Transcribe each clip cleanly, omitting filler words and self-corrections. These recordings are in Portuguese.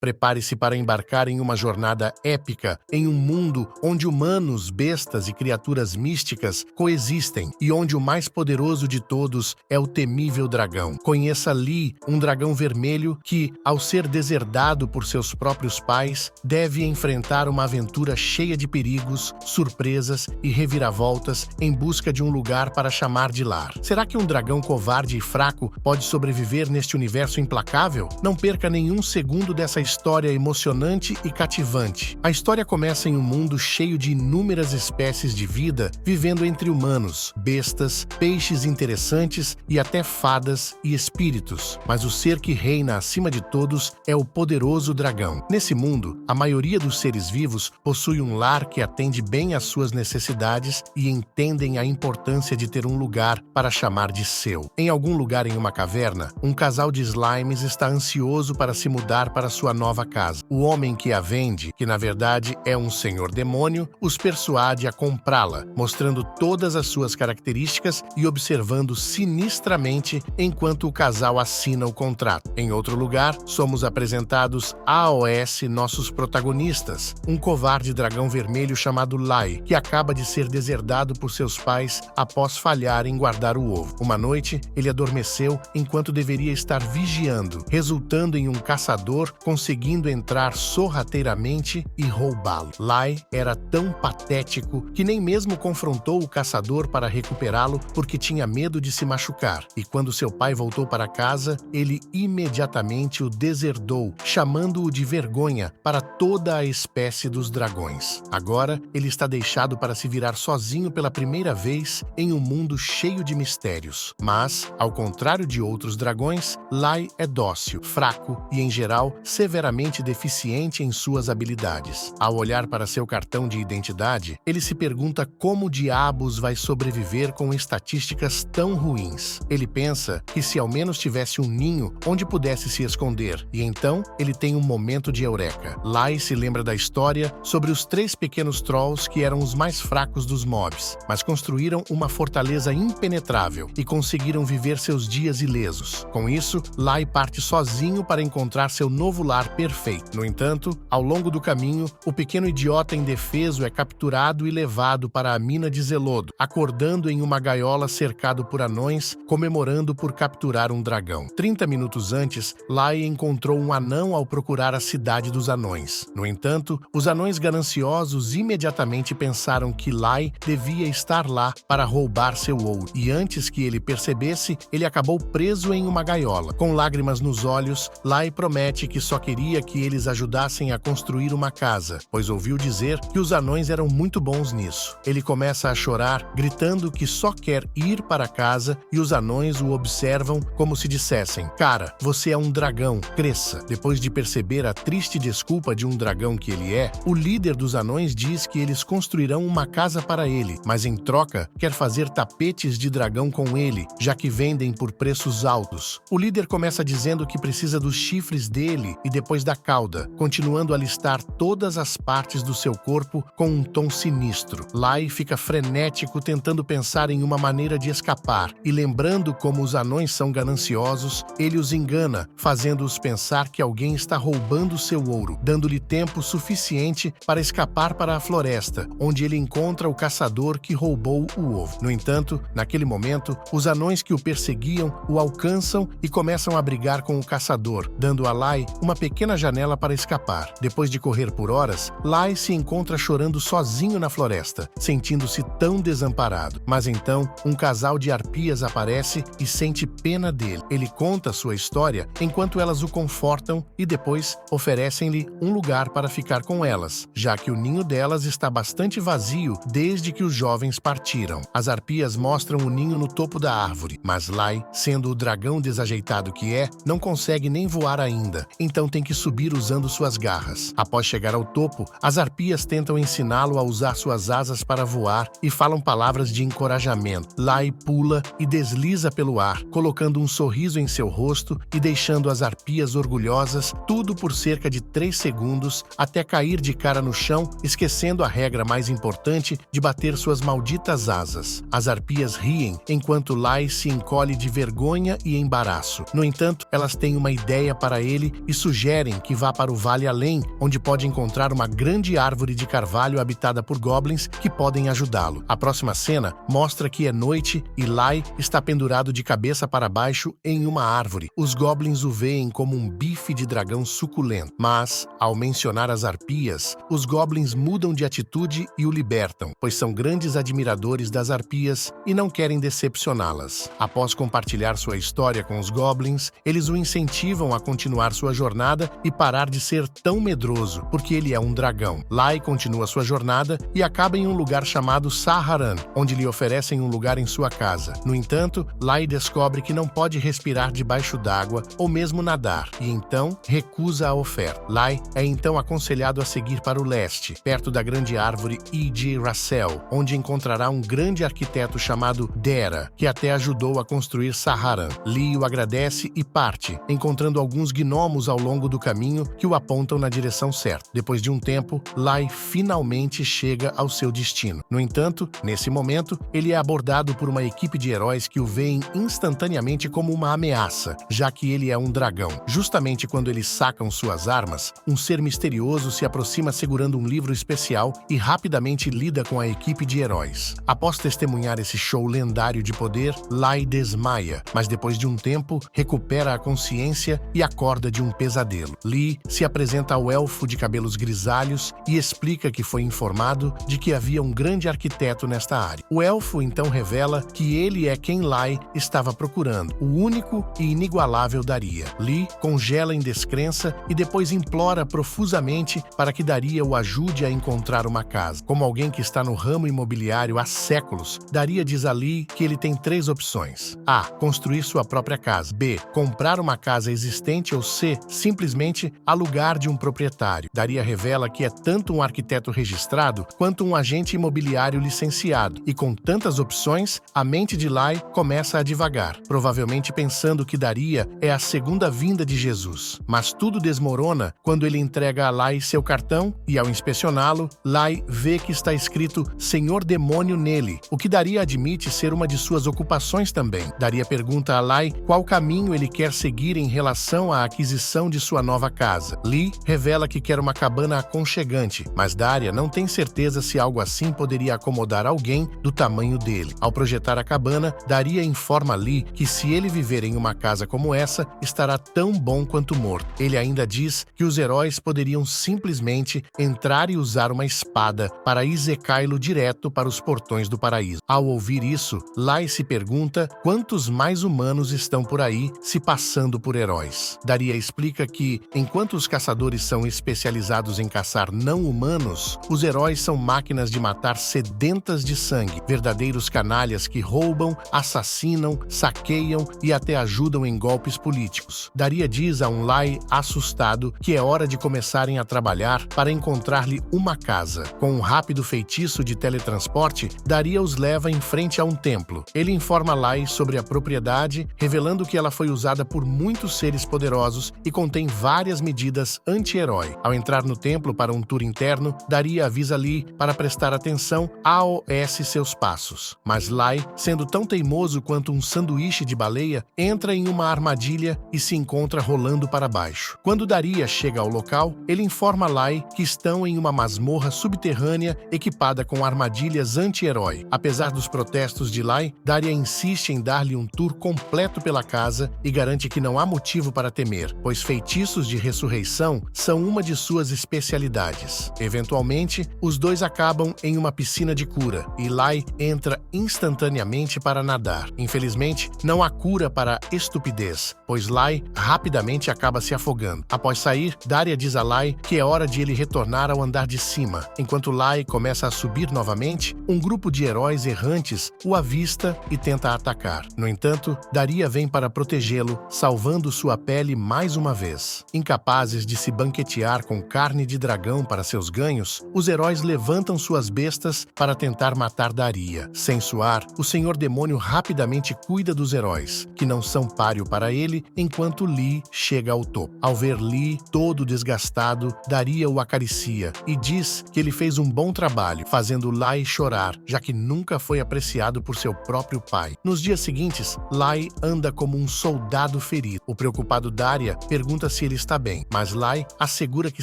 Prepare-se para embarcar em uma jornada épica em um mundo onde humanos, bestas e criaturas místicas coexistem e onde o mais poderoso de todos é o temível dragão. Conheça Lee, um dragão vermelho que, ao ser deserdado por seus próprios pais, deve enfrentar uma aventura cheia de perigos, surpresas e reviravoltas em busca de um lugar para chamar de lar. Será que um dragão covarde e fraco pode sobreviver neste universo implacável? Não perca nenhum segundo dessa história emocionante e cativante. A história começa em um mundo cheio de inúmeras espécies de vida vivendo entre humanos, bestas, peixes interessantes e até fadas e espíritos. Mas o ser que reina acima de todos é o poderoso dragão. Nesse mundo, a maioria dos seres vivos possui um lar que atende bem às suas necessidades e entendem a importância de ter um lugar para chamar de seu. Em algum lugar em uma caverna, um casal de slimes está ansioso para se mudar para sua nova casa. O homem que a vende, que na verdade é um senhor demônio, os persuade a comprá-la, mostrando todas as suas características e observando sinistramente enquanto o casal assina o contrato. Em outro lugar, somos apresentados a AOS, nossos protagonistas, um covarde dragão vermelho chamado Lai, que acaba de ser deserdado por seus pais após falhar em guardar o ovo. Uma noite, ele adormeceu enquanto deveria estar vigiando, resultando em um caçador conseguindo entrar sorrateiramente e roubá-lo. Lai era tão patético que nem mesmo confrontou o caçador para recuperá-lo porque tinha medo de se machucar. E quando seu pai voltou para casa, ele imediatamente o deserdou, chamando-o de vergonha para toda a espécie dos dragões. Agora, ele está deixado para se virar sozinho pela primeira vez em um mundo cheio de mistérios. Mas, ao contrário de outros dragões, Lai é dócil, fraco e, em geral, severamente deficiente em suas habilidades. Ao olhar para seu cartão de identidade, ele se pergunta como diabos vai sobreviver com estatísticas tão ruins. Ele pensa que se ao menos tivesse um ninho onde pudesse se esconder, e então ele tem um momento de eureka. Lai se lembra da história sobre os 3 pequenos trolls que eram os mais fracos dos mobs, mas construíram uma fortaleza impenetrável e conseguiram viver seus dias ilesos. Com isso, Lai parte sozinho para encontrar seu novo lar perfeito. No entanto, ao longo do caminho, o pequeno idiota indefeso é capturado e levado para a mina de Zelodo, acordando em uma gaiola cercado por anões, comemorando por capturar um dragão. 30 minutos antes, Lai encontrou um anão ao procurar a cidade dos anões. No entanto, os anões gananciosos imediatamente pensaram que Lai devia estar lá para roubar seu ouro, e antes que ele percebesse, ele acabou preso em uma gaiola. Com lágrimas nos olhos, Lai promete que só queria que eles ajudassem a construir uma casa, pois ouviu dizer que os anões eram muito bons nisso. Ele começa a chorar, gritando que só quer ir para casa, e os anões o observam como se dissessem: "Cara, você é um dragão, cresça." Depois de perceber a triste desculpa de um dragão que ele é, o líder dos anões diz que eles construirão uma casa para ele, mas em troca quer fazer tapetes de dragão com ele, já que vendem por preços altos. O líder começa dizendo que precisa dos chifres dele e depois da cauda, continuando a listar todas as partes do seu corpo com um tom sinistro. Lai fica frenético tentando pensar em uma maneira de escapar, e lembrando como os anões são gananciosos, ele os engana, fazendo-os pensar que alguém está roubando seu ouro, dando-lhe tempo suficiente para escapar para a floresta, onde ele encontra o caçador que roubou o ovo. No entanto, naquele momento, os anões que o perseguiam o alcançam e começam a brigar com o caçador, dando a Lai uma pequena janela para escapar. Depois de correr por horas, Lai se encontra chorando sozinho na floresta, sentindo-se tão desamparado. Mas então, um casal de arpias aparece e sente pena dele. Ele conta sua história enquanto elas o confortam e depois oferecem-lhe um lugar para ficar com elas, já que o ninho delas está bastante vazio desde que os jovens partiram. As arpias mostram o ninho no topo da árvore, mas Lai, sendo o dragão desajeitado que é, não consegue nem voar ainda, então tem que subir usando suas garras. Após chegar ao topo, as arpias tentam ensiná-lo a usar suas asas para voar e falam palavras de encorajamento. Lai pula e desliza pelo ar, colocando um sorriso em seu rosto e deixando as arpias orgulhosas, tudo por cerca de 3 segundos, até cair de cara no chão, esquecendo a regra mais importante de bater suas malditas asas. As arpias riem, enquanto Lai se encolhe de vergonha e embaraço. No entanto, elas têm uma ideia para ele e sugerem sugerem que vá para o Vale Além, onde pode encontrar uma grande árvore de carvalho habitada por goblins que podem ajudá-lo. A próxima cena mostra que é noite e Lai está pendurado de cabeça para baixo em uma árvore. Os goblins o veem como um bife de dragão suculento, mas, ao mencionar as arpias, os goblins mudam de atitude e o libertam, pois são grandes admiradores das arpias e não querem decepcioná-las. Após compartilhar sua história com os goblins, eles o incentivam a continuar sua jornada e parar de ser tão medroso, porque ele é um dragão. Lai continua sua jornada e acaba em um lugar chamado Saharan, onde lhe oferecem um lugar em sua casa. No entanto, Lai descobre que não pode respirar debaixo d'água ou mesmo nadar, e então recusa a oferta. Lai é então aconselhado a seguir para o leste, perto da grande árvore Yggdrasil, onde encontrará um grande arquiteto chamado Dera, que até ajudou a construir Saharan. Li o agradece e parte, encontrando alguns gnomos ao longo do caminho que o apontam na direção certa. Depois de um tempo, Lai finalmente chega ao seu destino. No entanto, nesse momento, ele é abordado por uma equipe de heróis que o veem instantaneamente como uma ameaça, já que ele é um dragão. Justamente quando eles sacam suas armas, um ser misterioso se aproxima segurando um livro especial e rapidamente lida com a equipe de heróis. Após testemunhar esse show lendário de poder, Lai desmaia, mas depois de um tempo, recupera a consciência e acorda de um pesadelo. Li se apresenta ao elfo de cabelos grisalhos e explica que foi informado de que havia um grande arquiteto nesta área. O elfo então revela que ele é quem Lai estava procurando, o único e inigualável Daria. Li congela em descrença e depois implora profusamente para que Daria o ajude a encontrar uma casa. Como alguém que está no ramo imobiliário há séculos, Daria diz a Li que ele tem 3 opções: A. Construir sua própria casa. B. Comprar uma casa existente. Ou C. Simplesmente alugar de um proprietário. Daria revela que é tanto um arquiteto registrado quanto um agente imobiliário licenciado, e com tantas opções, a mente de Lai começa a divagar, provavelmente pensando que Daria é a segunda vinda de Jesus. Mas tudo desmorona quando ele entrega a Lai seu cartão e, ao inspecioná-lo, Lai vê que está escrito Senhor Demônio nele, o que Daria admite ser uma de suas ocupações também. Daria pergunta a Lai qual caminho ele quer seguir em relação à aquisição de sua nova casa. Li revela que quer uma cabana aconchegante, mas Daria não tem certeza se algo assim poderia acomodar alguém do tamanho dele. Ao projetar a cabana, Daria informa Li que se ele viver em uma casa como essa, estará tão bom quanto morto. Ele ainda diz que os heróis poderiam simplesmente entrar e usar uma espada para execá-lo direto para os portões do paraíso. Ao ouvir isso, Lai se pergunta quantos mais humanos estão por aí se passando por heróis. Daria explica que, enquanto os caçadores são especializados em caçar não-humanos, os heróis são máquinas de matar sedentas de sangue, verdadeiros canalhas que roubam, assassinam, saqueiam e até ajudam em golpes políticos. Daria diz a um Lai assustado que é hora de começarem a trabalhar para encontrar-lhe uma casa. Com um rápido feitiço de teletransporte, Daria os leva em frente a um templo. Ele informa Lai sobre a propriedade, revelando que ela foi usada por muitos seres poderosos e contém várias medidas anti-herói. Ao entrar no templo para um tour interno, Daria avisa Li para prestar atenção AOS seus passos. Mas Lai, sendo tão teimoso quanto um sanduíche de baleia, entra em uma armadilha e se encontra rolando para baixo. Quando Daria chega ao local, ele informa Lai que estão em uma masmorra subterrânea equipada com armadilhas anti-herói. Apesar dos protestos de Lai, Daria insiste em dar-lhe um tour completo pela casa e garante que não há motivo para temer, pois feitiços de ressurreição são uma de suas especialidades. Eventualmente, os dois acabam em uma piscina de cura e Lai entra instantaneamente para nadar. Infelizmente, não há cura para a estupidez, pois Lai rapidamente acaba se afogando. Após sair, Daria diz a Lai que é hora de ele retornar ao andar de cima. Enquanto Lai começa a subir novamente, um grupo de heróis errantes o avista e tenta atacar. No entanto, Daria vem para protegê-lo, salvando sua pele mais uma vez. Incapazes de se banquetear com carne de dragão para seus ganhos, os heróis levantam suas bestas para tentar matar Daria. Sem suar, o Senhor Demônio rapidamente cuida dos heróis, que não são páreo para ele, enquanto Li chega ao topo. Ao ver Li todo desgastado, Daria o acaricia e diz que ele fez um bom trabalho, fazendo Lai chorar, já que nunca foi apreciado por seu próprio pai. Nos dias seguintes, Lai anda como um soldado ferido. O preocupado Daria pergunta se se ele está bem, mas Lai assegura que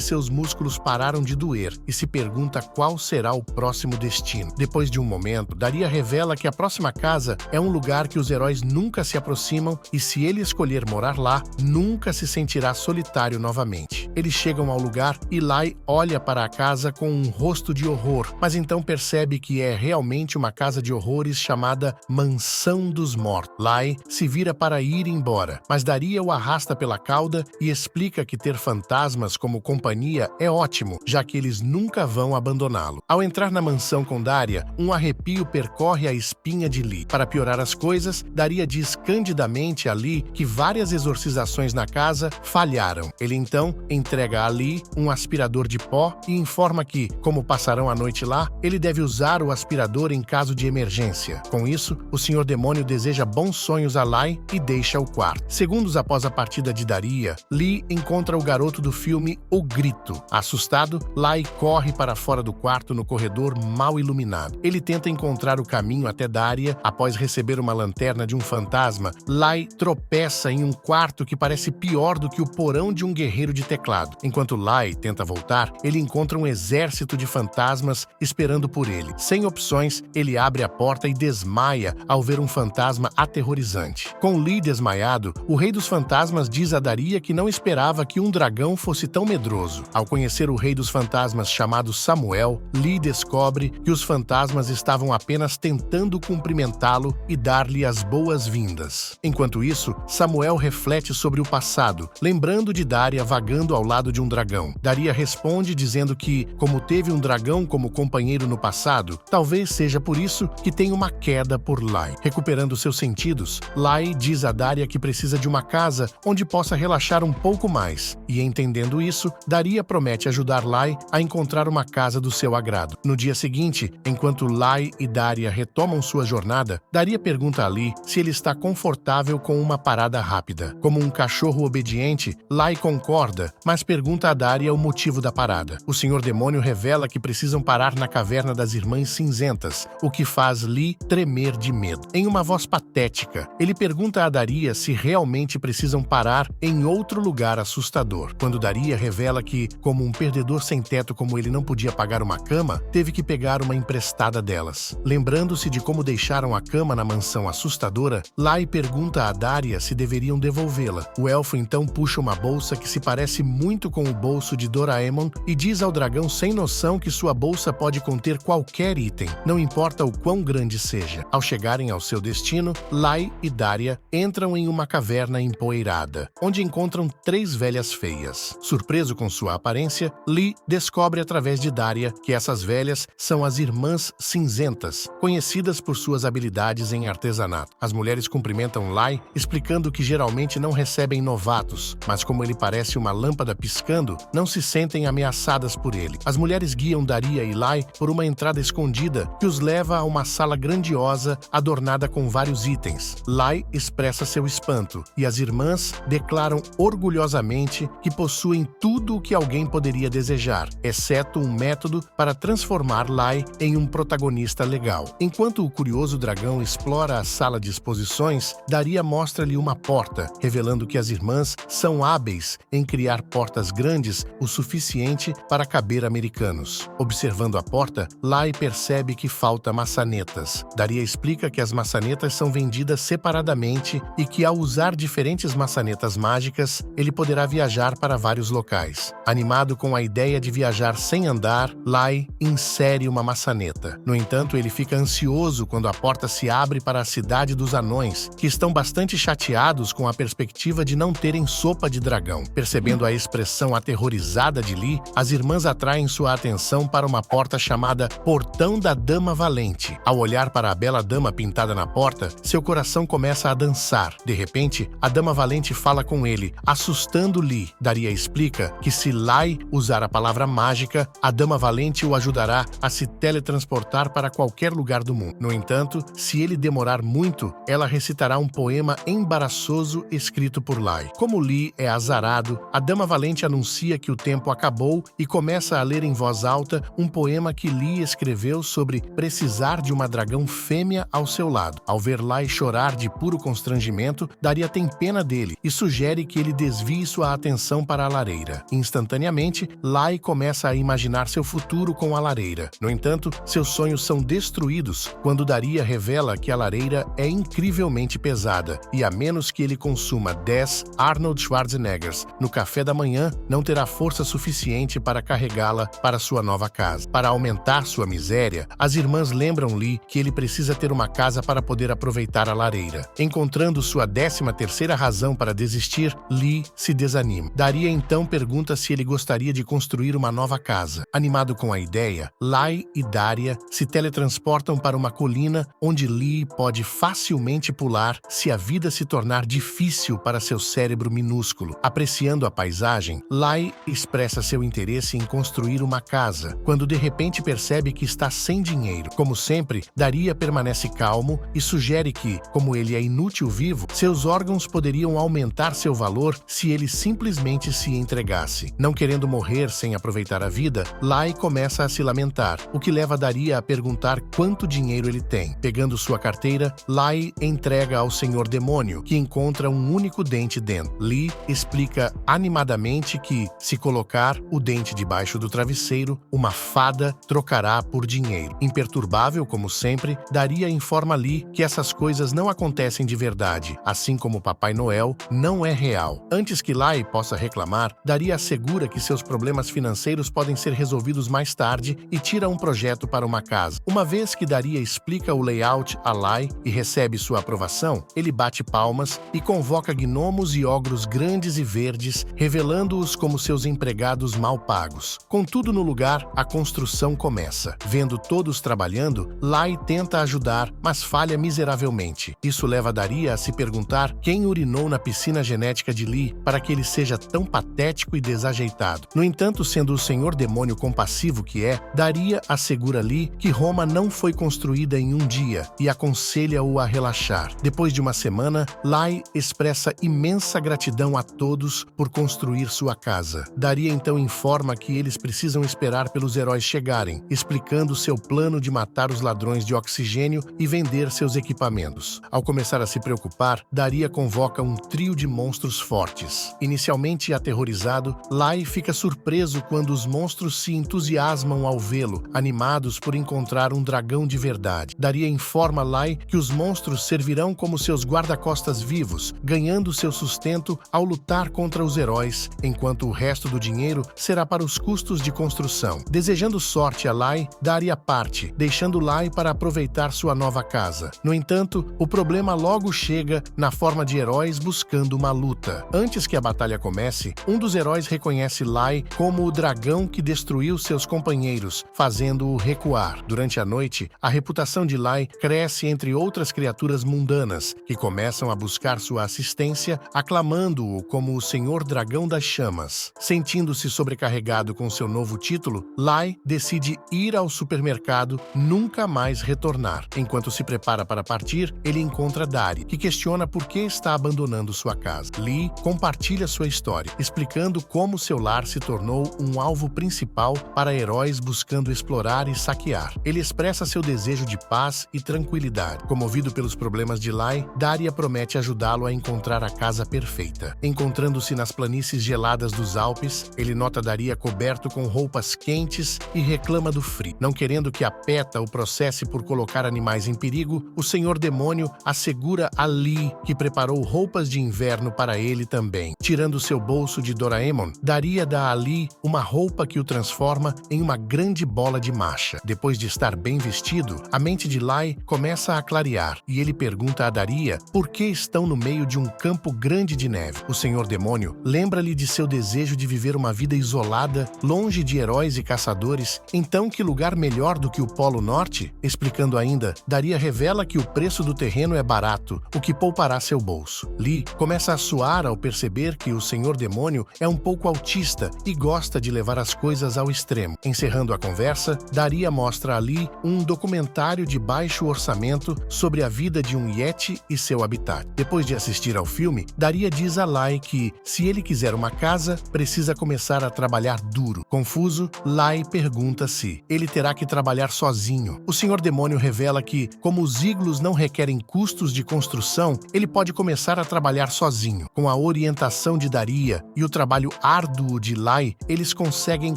seus músculos pararam de doer e se pergunta qual será o próximo destino. Depois de um momento, Daria revela que a próxima casa é um lugar que os heróis nunca se aproximam e se ele escolher morar lá, nunca se sentirá solitário novamente. Eles chegam ao lugar e Lai olha para a casa com um rosto de horror, mas então percebe que é realmente uma casa de horrores chamada Mansão dos Mortos. Lai se vira para ir embora, mas Daria o arrasta pela cauda e explica que ter fantasmas como companhia é ótimo, já que eles nunca vão abandoná-lo. Ao entrar na mansão com Daria, um arrepio percorre a espinha de Lee. Para piorar as coisas, Daria diz candidamente a Lee que várias exorcizações na casa falharam. Ele então entrega a Lee um aspirador de pó e informa que, como passarão a noite lá, ele deve usar o aspirador em caso de emergência. Com isso, o Senhor Demônio deseja bons sonhos a Lai e deixa o quarto. Segundos após a partida de Daria, Lee encontra o garoto do filme O Grito. Assustado, Lai corre para fora do quarto no corredor mal iluminado. Ele tenta encontrar o caminho até Daria. Após receber uma lanterna de um fantasma, Lai tropeça em um quarto que parece pior do que o porão de um guerreiro de teclado. Enquanto Lai tenta voltar, ele encontra um exército de fantasmas esperando por ele. Sem opções, ele abre a porta e desmaia ao ver um fantasma aterrorizante. Com Lee desmaiado, o Rei dos Fantasmas diz a Daria que não esperava que um dragão fosse tão medroso. Ao conhecer o Rei dos Fantasmas chamado Samuel, Lee descobre que os fantasmas estavam apenas tentando cumprimentá-lo e dar-lhe as boas-vindas. Enquanto isso, Samuel reflete sobre o passado, lembrando de Daria vagando ao lado de um dragão. Daria responde dizendo que, como teve um dragão como companheiro no passado, talvez seja por isso que tem uma queda por Lai. Recuperando seus sentidos, Lai diz a Daria que precisa de uma casa onde possa relaxar um pouco mais, e entendendo isso, Daria promete ajudar Lai a encontrar uma casa do seu agrado. No dia seguinte, enquanto Lai e Daria retomam sua jornada, Daria pergunta a Lee se ele está confortável com uma parada rápida. Como um cachorro obediente, Lai concorda, mas pergunta a Daria o motivo da parada. O Senhor Demônio revela que precisam parar na caverna das Irmãs Cinzentas, o que faz Lee tremer de medo. Em uma voz patética, ele pergunta a Daria se realmente precisam parar em outro lugar assustador. Quando Daria revela que, como um perdedor sem teto como ele não podia pagar uma cama, teve que pegar uma emprestada delas. Lembrando-se de como deixaram a cama na mansão assustadora, Lai pergunta a Daria se deveriam devolvê-la. O elfo então puxa uma bolsa que se parece muito com o bolso de Doraemon e diz ao dragão sem noção que sua bolsa pode conter qualquer item, não importa o quão grande seja. Ao chegarem ao seu destino, Lai e Daria entram em uma caverna empoeirada, onde encontram 3 velhas feias. Surpreso com sua aparência, Lee descobre através de Daria que essas velhas são as Irmãs Cinzentas, conhecidas por suas habilidades em artesanato. As mulheres cumprimentam Lai, explicando que geralmente não recebem novatos, mas como ele parece uma lâmpada piscando, não se sentem ameaçadas por ele. As mulheres guiam Daria e Lai por uma entrada escondida que os leva a uma sala grandiosa adornada com vários itens. Lai expressa seu espanto e as irmãs declaram orgulhosamente que possuem tudo o que alguém poderia desejar, exceto um método para transformar Lai em um protagonista legal. Enquanto o curioso dragão explora a sala de exposições, Daria mostra-lhe uma porta, revelando que as irmãs são hábeis em criar portas grandes o suficiente para caber americanos. Observando a porta, Lai percebe que falta maçanetas. Daria explica que as maçanetas são vendidas separadamente e que ao usar diferentes maçanetas mágicas, ele poderá viajar para vários locais. Animado com a ideia de viajar sem andar, Lai insere uma maçaneta. No entanto, ele fica ansioso quando a porta se abre para a cidade dos anões, que estão bastante chateados com a perspectiva de não terem sopa de dragão. Percebendo a expressão aterrorizada de Lee, as irmãs atraem sua atenção para uma porta chamada Portão da Dama Valente. Ao olhar para a bela dama pintada na porta, seu coração começa a dançar. De repente, a Dama Valente fala com ele, assustando Lee. Daria explica que se Lai usar a palavra mágica, a Dama Valente o ajudará a se teletransportar para qualquer lugar do mundo. No entanto, se ele demorar muito, ela recitará um poema embaraçoso escrito por Lai. Como Lee é azarado, a Dama Valente anuncia que o tempo acabou e começa a ler em voz alta um poema que Lee escreveu sobre precisar de uma dragão fêmea ao seu lado. Ao ver Lai chorar de puro constrangimento, Daria tem pena dele e sugere que ele desvie desvie sua atenção para a lareira. Instantaneamente, Lai começa a imaginar seu futuro com a lareira. No entanto, seus sonhos são destruídos quando Daria revela que a lareira é incrivelmente pesada e, a menos que ele consuma 10 Arnold Schwarzeneggers no café da manhã, não terá força suficiente para carregá-la para sua nova casa. Para aumentar sua miséria, as irmãs lembram Lee que ele precisa ter uma casa para poder aproveitar a lareira. Encontrando sua 13ª razão para desistir, Lee se desanima. Daria então pergunta se ele gostaria de construir uma nova casa. Animado com a ideia, Lai e Daria se teletransportam para uma colina onde Lee pode facilmente pular se a vida se tornar difícil para seu cérebro minúsculo. Apreciando a paisagem, Lai expressa seu interesse em construir uma casa, quando de repente percebe que está sem dinheiro. Como sempre, Daria permanece calmo e sugere que, como ele é inútil vivo, seus órgãos poderiam aumentar seu valor se ele simplesmente se entregasse. Não querendo morrer sem aproveitar a vida, Lai começa a se lamentar, o que leva Daria a perguntar quanto dinheiro ele tem. Pegando sua carteira, Lai entrega ao Senhor Demônio, que encontra um único dente dentro. Lee explica animadamente que, se colocar o dente debaixo do travesseiro, uma fada trocará por dinheiro. Imperturbável, como sempre, Daria informa Lee que essas coisas não acontecem de verdade, assim como Papai Noel não é real. Antes que Lai possa reclamar, Daria assegura que seus problemas financeiros podem ser resolvidos mais tarde e tira um projeto para uma casa. Uma vez que Daria explica o layout a Lai e recebe sua aprovação, ele bate palmas e convoca gnomos e ogros grandes e verdes, revelando-os como seus empregados mal pagos. Com tudo no lugar, a construção começa. Vendo todos trabalhando, Lai tenta ajudar, mas falha miseravelmente. Isso leva Daria a se perguntar quem urinou na piscina genética de Lee para que ele seja tão patético e desajeitado. No entanto, sendo o Senhor Demônio compassivo que é, Daria assegura Lee que Roma não foi construída em um dia e aconselha-o a relaxar. Depois de uma semana, Lai expressa imensa gratidão a todos por construir sua casa. Daria então informa que eles precisam esperar pelos heróis chegarem, explicando seu plano de matar os ladrões de oxigênio e vender seus equipamentos. Ao começar a se preocupar, Daria convoca um trio de monstros fortes. Inicialmente aterrorizado, Lai fica surpreso quando os monstros se entusiasmam ao vê-lo, animados por encontrar um dragão de verdade. Daria informa Lai que os monstros servirão como seus guarda-costas vivos, ganhando seu sustento ao lutar contra os heróis, enquanto o resto do dinheiro será para os custos de construção. Desejando sorte a Lai, Daria parte, deixando Lai para aproveitar sua nova casa. No entanto, o problema logo chega na forma de heróis buscando uma luta. Antes que a batalha comece, um dos heróis reconhece Lai como o dragão que destruiu seus companheiros, fazendo-o recuar. Durante a noite, a reputação de Lai cresce entre outras criaturas mundanas, que começam a buscar sua assistência, aclamando-o como o Senhor Dragão das Chamas. Sentindo-se sobrecarregado com seu novo título, Lai decide ir ao supermercado, nunca mais retornar. Enquanto se prepara para partir, ele encontra Daria, que questiona por que está abandonando sua casa. Lee compartilha sua história, explicando como seu lar se tornou um alvo principal para heróis buscando explorar e saquear. Ele expressa seu desejo de paz e tranquilidade. Comovido pelos problemas de Lai, Daria promete ajudá-lo a encontrar a casa perfeita. Encontrando-se nas planícies geladas dos Alpes, ele nota Daria coberto com roupas quentes e reclama do frio. Não querendo que a PETA o processe por colocar animais em perigo, o Senhor Demônio assegura a Lee que preparou roupas de inverno para ele também. Tirando seu bolso de Doraemon, Daria dá a Lee uma roupa que o transforma em uma grande bola de macha. Depois de estar bem vestido, a mente de Lai começa a clarear e ele pergunta a Daria por que estão no meio de um campo grande de neve. O Senhor Demônio lembra-lhe de seu desejo de viver uma vida isolada, longe de heróis e caçadores. Então, que lugar melhor do que o Polo Norte? Explicando ainda, Daria revela que o preço do terreno é barato, o que poupará seu bolso. Lee começa a suar ao perceber que o Senhor Demônio é um pouco autista e gosta de levar as coisas ao extremo. Encerrando a conversa, Daria mostra a Lee um documentário de baixo orçamento sobre a vida de um Yeti e seu habitat. Depois de assistir ao filme, Daria diz a Lai que, se ele quiser uma casa, precisa começar a trabalhar duro. Confuso, Lai pergunta se ele terá que trabalhar sozinho. O Senhor Demônio revela que, como os iglos não requerem custos de construção, ele pode começar a trabalhar sozinho. Com a orientação tentação de Daria e o trabalho árduo de Lai, eles conseguem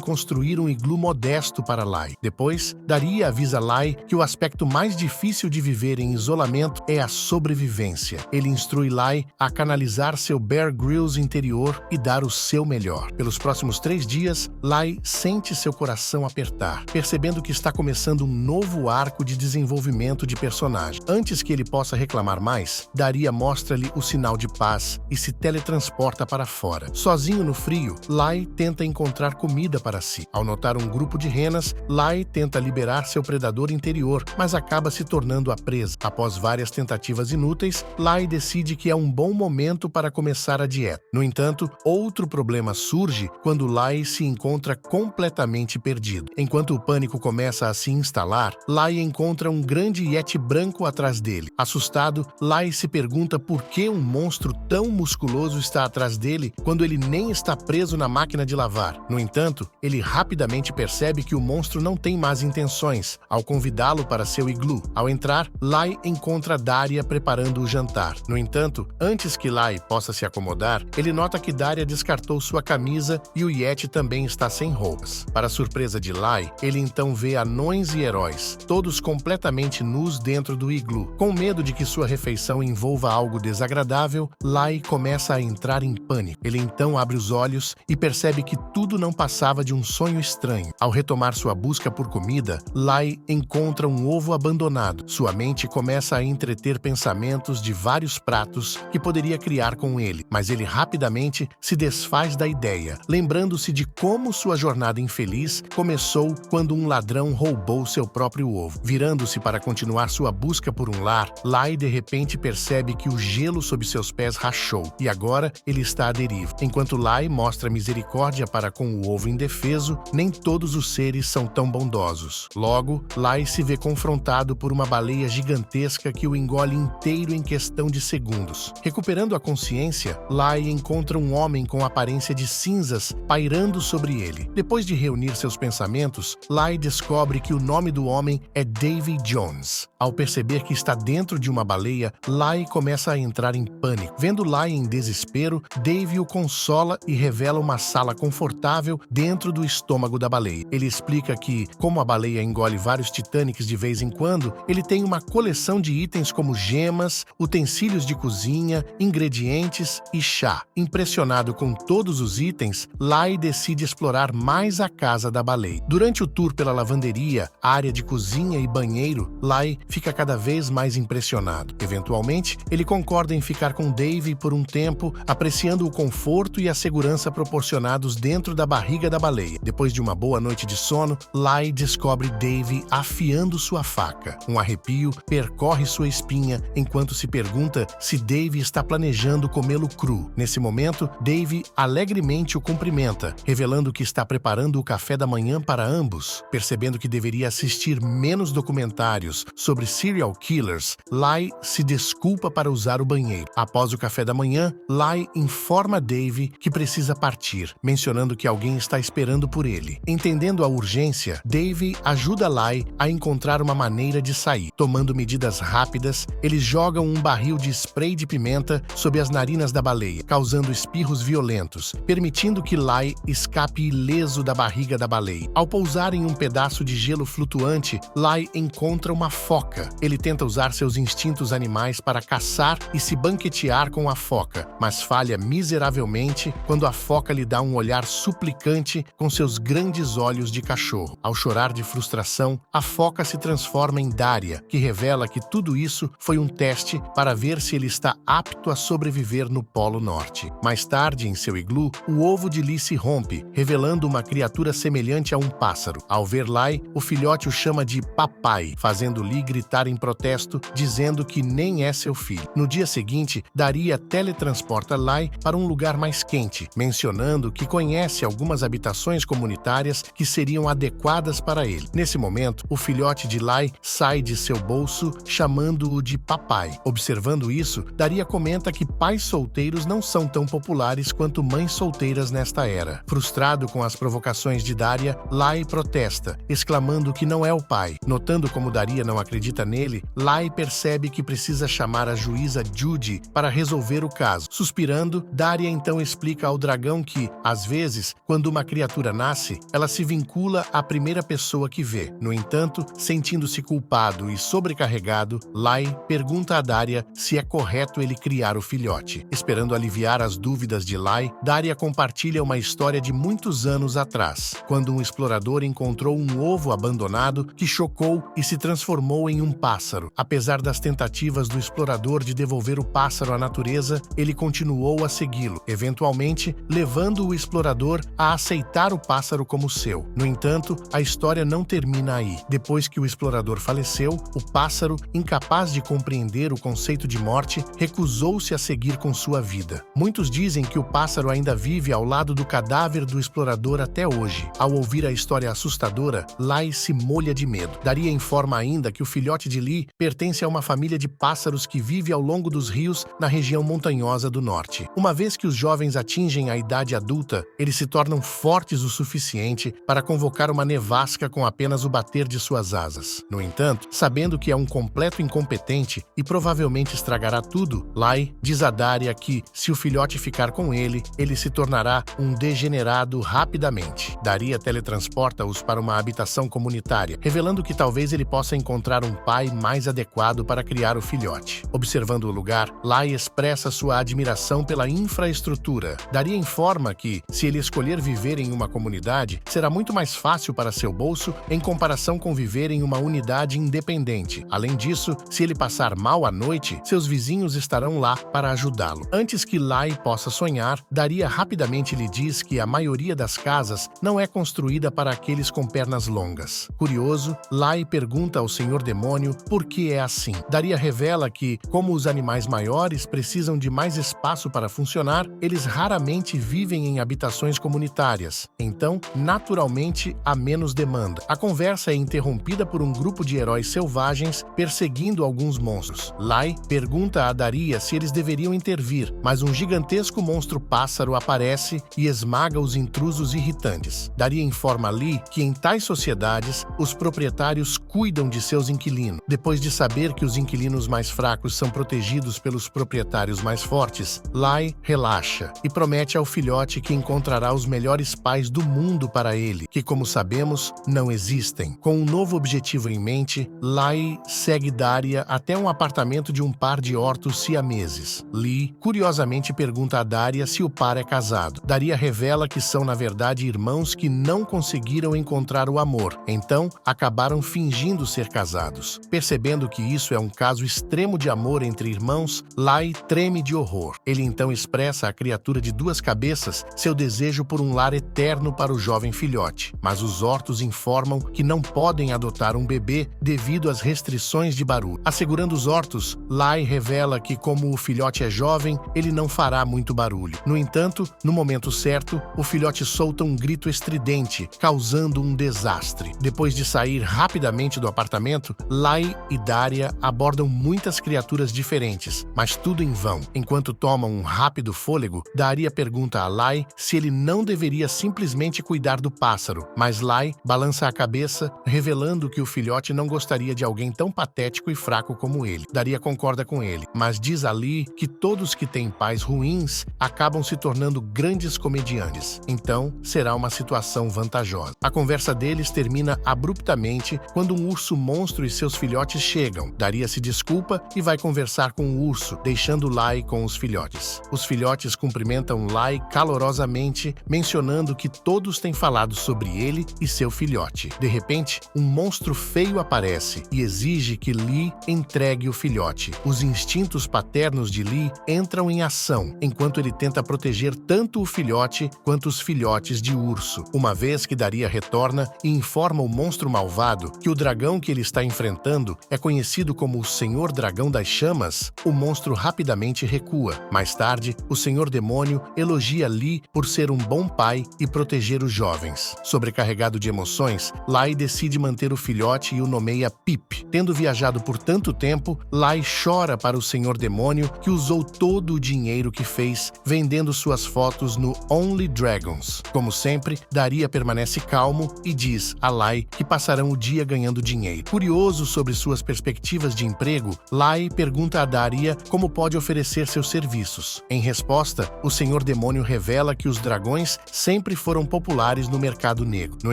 construir um iglu modesto para Lai. Depois, Daria avisa Lai que o aspecto mais difícil de viver em isolamento é a sobrevivência. Ele instrui Lai a canalizar seu Bear Grylls interior e dar o seu melhor. Pelos próximos 3 dias, Lai sente seu coração apertar, percebendo que está começando um novo arco de desenvolvimento de personagem. Antes que ele possa reclamar mais, Daria mostra-lhe o sinal de paz e se teletransporta para fora. Sozinho no frio, Lai tenta encontrar comida para si. Ao notar um grupo de renas, Lai tenta liberar seu predador interior, mas acaba se tornando a presa. Após várias tentativas inúteis, Lai decide que é um bom momento para começar a dieta. No entanto, outro problema surge quando Lai se encontra completamente perdido. Enquanto o pânico começa a se instalar, Lai encontra um grande yeti branco atrás dele. Assustado, Lai se pergunta por que um monstro tão musculoso está atrás dele quando ele nem está preso na máquina de lavar. No entanto, ele rapidamente percebe que o monstro não tem más intenções ao convidá-lo para seu iglu. Ao entrar, Lai encontra Daria preparando o jantar. No entanto, antes que Lai possa se acomodar, ele nota que Daria descartou sua camisa e o yeti também está sem roupas. Para surpresa de Lai, ele então vê anões e heróis, todos completamente nus dentro do iglu. Com medo de que sua refeição envolva algo desagradável, Lai começa a entrar em pânico. Ele então abre os olhos e percebe que tudo não passava de um sonho estranho. Ao retomar sua busca por comida, Lai encontra um ovo abandonado. Sua mente começa a entreter pensamentos de vários pratos que poderia criar com ele, mas ele rapidamente se desfaz da ideia, lembrando-se de como sua jornada infeliz começou quando um ladrão roubou seu próprio ovo. Virando-se para continuar sua busca por um lar, Lai de repente percebe que o gelo sob seus pés rachou e agora ele está à deriva. Enquanto Lai mostra misericórdia para com o ovo indefeso, nem todos os seres são tão bondosos. Logo, Lai se vê confrontado por uma baleia gigantesca que o engole inteiro em questão de segundos. Recuperando a consciência, Lai encontra um homem com aparência de cinzas pairando sobre ele. Depois de reunir seus pensamentos, Lai descobre que o nome do homem é Davy Jones. Ao perceber que está dentro de uma baleia, Lai começa a entrar em pânico. Vendo Lai em desespero, Davy o consola e revela uma sala confortável dentro do estômago da baleia. Ele explica que, como a baleia engole vários Titanics de vez em quando, ele tem uma coleção de itens como gemas, utensílios de cozinha, ingredientes e chá. Impressionado com todos os itens, Lai decide explorar mais a casa da baleia. Durante o tour pela lavanderia, área de cozinha e banheiro, Lai fica cada vez mais impressionado. Eventualmente, ele concorda em ficar com Davy por um tempo, apreciando o conforto e a segurança proporcionados dentro da barriga da baleia. Depois de uma boa noite de sono, Lai descobre Davy afiando sua faca. Um arrepio percorre sua espinha enquanto se pergunta se Davy está planejando comê-lo cru. Nesse momento, Davy alegremente o cumprimenta, revelando que está preparando o café da manhã para ambos. Percebendo que deveria assistir menos documentários sobre serial killers, Lai se desculpa para usar o banheiro. Após o café da manhã, Lai informa Davy que precisa partir, mencionando que alguém está esperando por ele. Entendendo a urgência, Davy ajuda Lai a encontrar uma maneira de sair. Tomando medidas rápidas, eles jogam um barril de spray de pimenta sob as narinas da baleia, causando espirros violentos, permitindo que Lai escape ileso da barriga da baleia. Ao pousar em um pedaço de gelo flutuante, Lai encontra uma foca. Ele tenta usar seus instintos animais para caçar e se banquetear com a foca, mas falha miseravelmente quando a foca lhe dá um olhar suplicante com seus grandes olhos de cachorro. Ao chorar de frustração, a foca se transforma em Daria, que revela que tudo isso foi um teste para ver se ele está apto a sobreviver no Polo Norte. Mais tarde, em seu iglu, o ovo de Lee se rompe, revelando uma criatura semelhante a um pássaro. Ao ver Lai, o filhote o chama de papai, fazendo Lee gritar em protesto, dizendo que nem é seu filho. No dia seguinte, Daria teletransporta Lai para um lugar mais quente, mencionando que conhece algumas habitações comunitárias que seriam adequadas para ele. Nesse momento, o filhote de Lai sai de seu bolso, chamando-o de papai. Observando isso, Daria comenta que pais solteiros não são tão populares quanto mães solteiras nesta era. Frustrado com as provocações de Daria, Lai protesta, exclamando que não é o pai. Notando como Daria não acredita nele, Lai percebe que precisa chamar a juíza Judy para resolver o caso. Suspirando Respirando, Daria então explica ao dragão que, às vezes, quando uma criatura nasce, ela se vincula à primeira pessoa que vê. No entanto, sentindo-se culpado e sobrecarregado, Lai pergunta a Daria se é correto ele criar o filhote. Esperando aliviar as dúvidas de Lai, Daria compartilha uma história de muitos anos atrás, quando um explorador encontrou um ovo abandonado que chocou e se transformou em um pássaro. Apesar das tentativas do explorador de devolver o pássaro à natureza, ele continuou a segui-lo, eventualmente levando o explorador a aceitar o pássaro como seu. No entanto, a história não termina aí. Depois que o explorador faleceu, o pássaro, incapaz de compreender o conceito de morte, recusou-se a seguir com sua vida. Muitos dizem que o pássaro ainda vive ao lado do cadáver do explorador até hoje. Ao ouvir a história assustadora, Lai se molha de medo. Daria informa ainda que o filhote de Li pertence a uma família de pássaros que vive ao longo dos rios na região montanhosa do norte. Uma vez que os jovens atingem a idade adulta, eles se tornam fortes o suficiente para convocar uma nevasca com apenas o bater de suas asas. No entanto, sabendo que é um completo incompetente e provavelmente estragará tudo, Lai diz a Daria que, se o filhote ficar com ele se tornará um degenerado rapidamente. Daria teletransporta-os para uma habitação comunitária, revelando que talvez ele possa encontrar um pai mais adequado para criar o filhote. Observando o lugar, Lai expressa sua admiração pela infraestrutura. Daria informa que, se ele escolher viver em uma comunidade, será muito mais fácil para seu bolso em comparação com viver em uma unidade independente. Além disso, se ele passar mal à noite, seus vizinhos estarão lá para ajudá-lo. Antes que Lai possa sonhar, Daria rapidamente lhe diz que a maioria das casas não é construída para aqueles com pernas longas. Curioso, Lai pergunta ao Senhor Demônio por que é assim. Daria revela que, como os animais maiores precisam de mais espaço para funcionar, eles raramente vivem em habitações comunitárias. Então, naturalmente, há menos demanda. A conversa é interrompida por um grupo de heróis selvagens perseguindo alguns monstros. Lai pergunta a Daria se eles deveriam intervir, mas um gigantesco monstro pássaro aparece e esmaga os intrusos irritantes. Daria informa a Li que em tais sociedades, os proprietários cuidam de seus inquilinos. Depois de saber que os inquilinos mais fracos são protegidos pelos proprietários mais fortes, Lai relaxa e promete ao filhote que encontrará os melhores pais do mundo para ele, que, como sabemos, não existem. Com um novo objetivo em mente, Lai segue Daria até um apartamento de um par de ortos siameses. Li, curiosamente, pergunta a Daria se o par é casado. Daria revela que são, na verdade, irmãos que não conseguiram encontrar o amor, então acabaram fingindo ser casados. Percebendo que isso é um caso extremo de amor entre irmãos, Lai treme de horror. Ele então expressa à criatura de duas cabeças seu desejo por um lar eterno para o jovem filhote, mas os ortos informam que não podem adotar um bebê devido às restrições de barulho. Assegurando os ortos, Lai revela que, como o filhote é jovem, ele não fará muito barulho. No entanto, no momento certo, o filhote solta um grito estridente, causando um desastre. Depois de sair rapidamente do apartamento, Lai e Daria abordam muitas criaturas diferentes, mas tudo em vão. Enquanto tomam um rápido fôlego, Daria pergunta a Lai se ele não deveria simplesmente cuidar do pássaro, mas Lai balança a cabeça, revelando que o filhote não gostaria de alguém tão patético e fraco como ele. Daria concorda com ele, mas diz a Li que todos que têm pais ruins acabam se tornando grandes comediantes. Então, será uma situação vantajosa. A conversa deles termina abruptamente quando um urso monstro e seus filhotes chegam. Daria se desculpa e vai conversar com o urso, deixando Lai com os filhotes. Os filhotes cumprimentam Lai calorosamente, mencionando que todos têm falado sobre ele e seu filhote. De repente, um monstro feio aparece e exige que Li entregue o filhote. Os instintos paternos de Li entram em ação, enquanto ele tenta proteger tanto o filhote quanto os filhotes de urso. Uma vez que Daria retorna e informa o monstro malvado que o dragão que ele está enfrentando é conhecido como o Senhor Dragão das Chamas, o monstro rapidamente recua. Mais tarde, o Senhor Demônio elogia Li por ser um bom pai e proteger os jovens. Sobrecarregado de emoções, Lai decide manter o filhote e o nomeia Pip. Tendo viajado por tanto tempo, Lai chora para o Senhor Demônio que usou todo o dinheiro que fez vendendo suas fotos no Only Dragons. Como sempre, Daria permanece calmo e diz a Lai que passarão o dia ganhando dinheiro. Curioso sobre suas perspectivas de emprego, Lai pergunta a Daria como pode oferecer seus serviços. mortos. Em resposta, o Senhor Demônio revela que os dragões sempre foram populares no mercado negro. No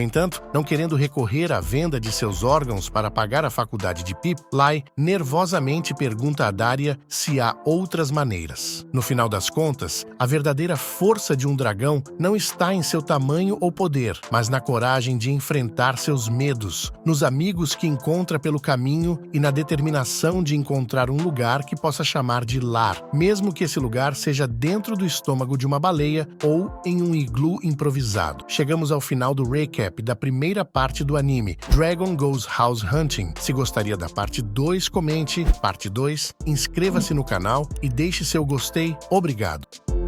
entanto, não querendo recorrer à venda de seus órgãos para pagar a faculdade de Pip, Lai nervosamente pergunta a Daria se há outras maneiras. No final das contas, a verdadeira força de um dragão não está em seu tamanho ou poder, mas na coragem de enfrentar seus medos, nos amigos que encontra pelo caminho e na determinação de encontrar um lugar que possa chamar de lar, mesmo que esse lugar seja dentro do estômago de uma baleia ou em um iglu improvisado. Chegamos ao final do recap da primeira parte do anime, Dragon Goes House Hunting. Se gostaria da parte 2, comente. Parte 2, inscreva-se no canal e deixe seu gostei. Obrigado!